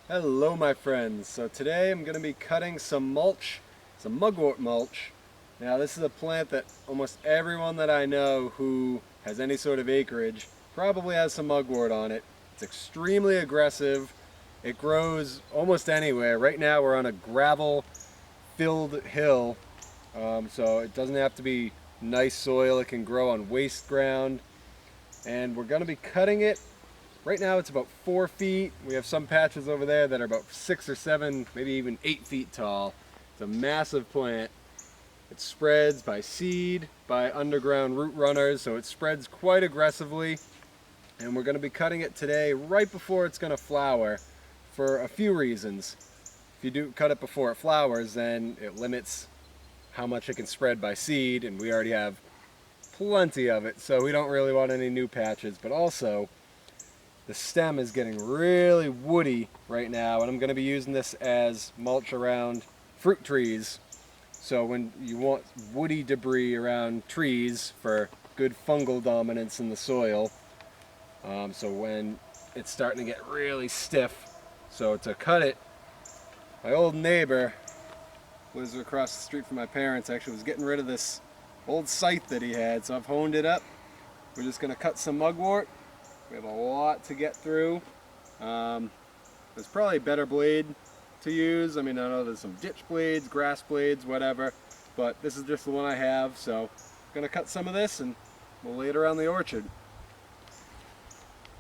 Hello my friends. So today I'm going to be cutting some mulch, some mugwort mulch. Now this is a plant that almost everyone that I know who has any sort of acreage probably has some mugwort on it. It's extremely aggressive. It grows almost anywhere. Right now we're on a gravel filled hill, so it doesn't have to be nice soil. It can grow on waste ground, and we're going to be cutting it. Right now it's about 4 feet. We have some patches over there that are about 6 or 7, maybe even 8 feet tall. It's a massive plant. It spreads by seed, by underground root runners, so it spreads quite aggressively. And we're going to be cutting it today right before it's going to flower for a few reasons. If you do cut it before it flowers, then it limits how much it can spread by seed, and we already have plenty of it, so we don't really want any new patches. But also, the stem is getting really woody right now, and I'm going to be using this as mulch around fruit trees. So when you want woody debris around trees for good fungal dominance in the soil, so when it's starting to get really stiff, so to cut it, my old neighbor lives across the street from my parents, actually was getting rid of this old scythe that he had, so I've honed it up. We're just going to cut some mugwort. We have a lot to get through. There's probably a better blade to use. I mean, I know there's some ditch blades, grass blades, whatever, but this is just the one I have, so I'm going to cut some of this and we'll lay it around the orchard.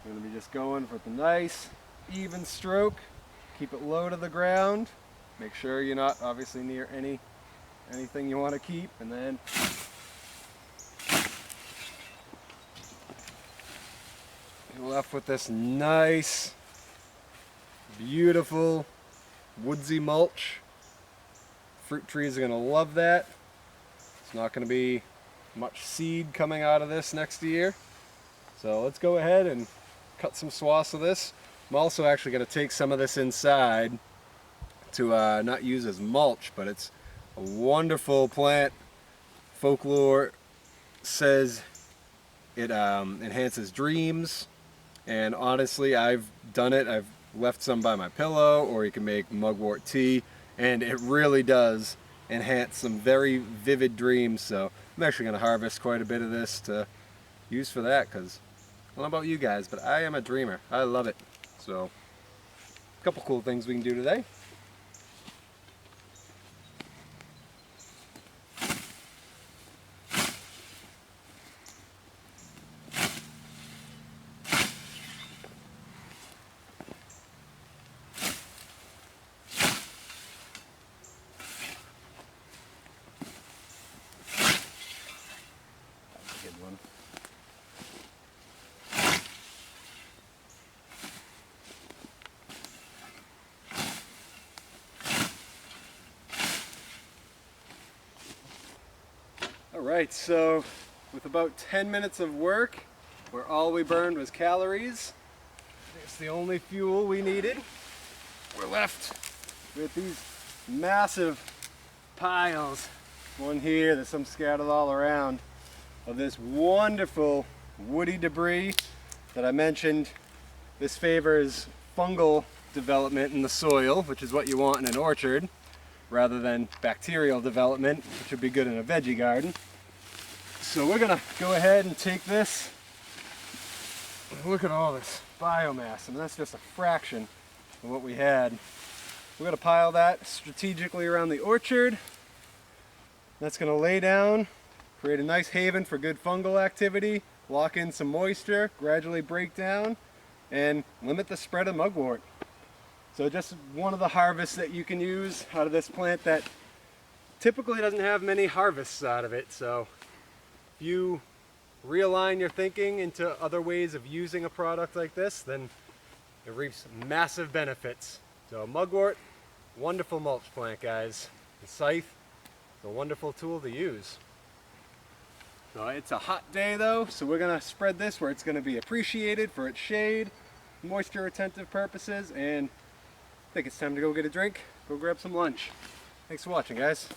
I'm going to be just going with a nice, even stroke. Keep it low to the ground. Make sure you're not obviously near anything you want to keep, and then you're left with this nice, beautiful, woodsy mulch. Fruit trees are going to love that. It's not going to be much seed coming out of this next year. So let's go ahead and cut some swaths of this. I'm also actually going to take some of this inside to not use as mulch, but it's a wonderful plant. Folklore says it enhances dreams. And honestly, I've done it. I've left some by my pillow, or you can make mugwort tea, and it really does enhance some very vivid dreams. So I'm actually going to harvest quite a bit of this to use for that, because I don't know about you guys, but I am a dreamer. I love it. So a couple cool things we can do today. Good one. Alright, so with about 10 minutes of work, where all we burned was calories, it's the only fuel we needed, we're left with these massive piles. One here, there's some scattered all around, of this wonderful woody debris that I mentioned. This favors fungal development in the soil, which is what you want in an orchard, rather than bacterial development, which would be good in a veggie garden. So we're gonna go ahead and take this. Look at all this biomass, and that's just a fraction of what we had. We're gonna pile that strategically around the orchard. That's gonna lay down, create a nice haven for good fungal activity, lock in some moisture, gradually break down, and limit the spread of mugwort. So just one of the harvests that you can use out of this plant that typically doesn't have many harvests out of it. So if you realign your thinking into other ways of using a product like this, then it reaps massive benefits. So mugwort, wonderful mulch plant, guys. The scythe is a wonderful tool to use. So it's a hot day though, so we're going to spread this where it's going to be appreciated for its shade, moisture retentive purposes, and I think it's time to go get a drink, go grab some lunch. Thanks for watching, guys.